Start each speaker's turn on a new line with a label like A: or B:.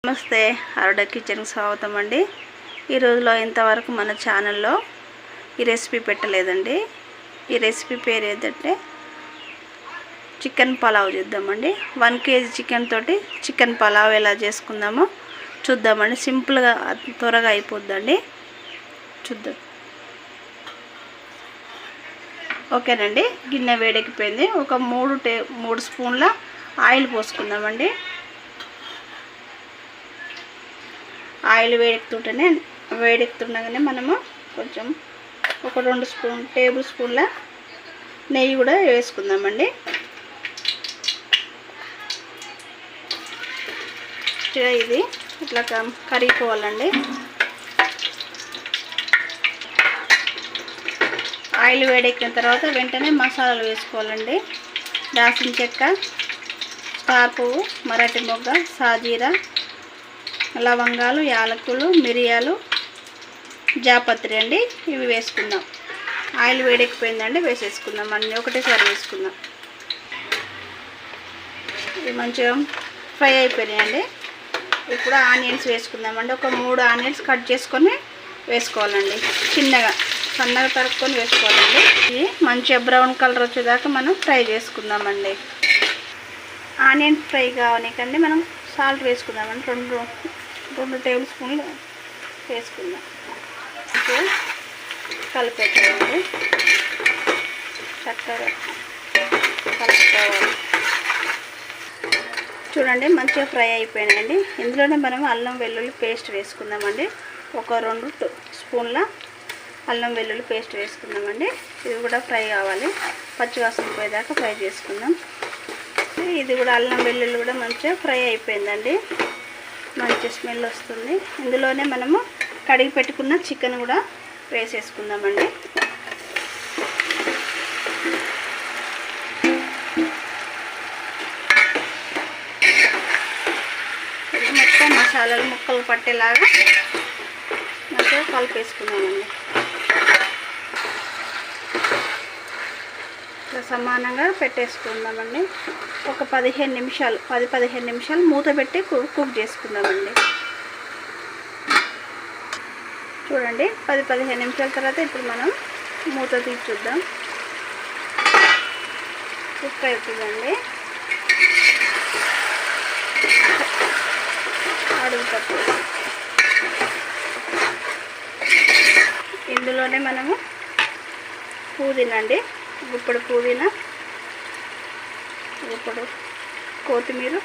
A: నమస్తే అరుడ కిచెన్కి స్వాగతం అండి. ఈ రోజులో ఇంతవరకు మన ఛానల్లో ఈ రెసిపీ పెట్టలేదండి. ఈ రెసిపీ పేరు ఏంటంటే చికెన్ పలావ్ చేద్దామండి. 1 kg చికెన్ తోటి చికెన్ పలావ్ ఎలా చేసుకుందామో చూద్దామండి. సింపుల్గా త్వరగా అయిపోద్దండి. చూద్దాం. ఓకేనండి, గిన్నె వేడెక్కిపోయింది. ఒక 3 స్పూన్ల ఆయిల్ పోసుకుందామండి. ఆయిల్ వేడెక్కుతుండగానే మనము కొంచెం ఒక 2 టేబుల్ స్పూన్ల నెయ్యి కూడా వేసుకుందామండి. ఇది ఇట్లా కరిగిపోవాలండి. ఆయిల్ వేడెక్కిన తర్వాత వెంటనే మసాలాలు వేసుకోవాలండి. దాల్చిన చెక్క, స్టార్ పువ్వు, మరాఠీ మొగ్గ, సాజీరా, లవంగాలు, యాలకులు, మిరియాలు, జాపత్రి అండి. ఇవి వేసుకుందాం. ఆయిల్ వేడెక్కిపోయిందండి, వేసేసుకుందాం. అన్నీ ఒకటేసారి వేసుకుందాం. ఇవి మంచిగా ఫ్రై అయిపోయినాయండి. ఇప్పుడు ఆనియన్స్ వేసుకుందామండి. ఒక 3 ఆనియన్స్ కట్ చేసుకొని వేసుకోవాలండి. సన్నగా తరుక్కొని వేసుకోవాలండి. ఇది మంచిగా బ్రౌన్ కలర్ వచ్చేదాకా మనం ఫ్రై చేసుకుందామండి. ఆనియన్ ఫ్రై కావనికండి మనం సాల్ట్ వేసుకుందామండి. 2 టేబుల్ స్పూన్లు వేసుకుందాం. కలిపేద్దామండి. చక్కగా కలుపుకోవాలి. చూడండి, మంచిగా ఫ్రై అయిపోయినాయండి. ఇందులోనే మనం అల్లం వెల్లుల్లి పేస్ట్ వేసుకుందామండి. ఒక 2 స్పూన్ల అల్లం వెల్లుల్లి పేస్ట్ వేసుకుందామండి. ఇది కూడా ఫ్రై కావాలి. పచ్చివాసన పోయేదాకా ఫ్రై చేసుకుందాం. ఇది కూడా అల్లం వెల్లుల్లి కూడా మంచిగా ఫ్రై అయిపోయిందండి. మంచి స్మెల్ వస్తుంది. ఇందులోనే మనము కడిగి పెట్టుకున్న చికెన్ కూడా వేసేసుకుందామండి. మొత్తం మసాలాలు ముక్కలు పట్టేలాగా మంచిగా కలిపేసుకుందామండి. ఇట్లా సమానంగా పెట్టేసుకుందామండి. ఒక 10-15 నిమిషాలు మూత పెట్టి కుక్ చేసుకుందామండి. చూడండి, 10-15 నిమిషాల తర్వాత ఇప్పుడు మనం మూత తీసి చూద్దాం. కుక్ అవుతుందండి. అడుగుతూ ఇందులోనే మనము పుదీనా అండి, గుప్పుడు పుదీనా, గుప్పుడు కొత్తిమీర,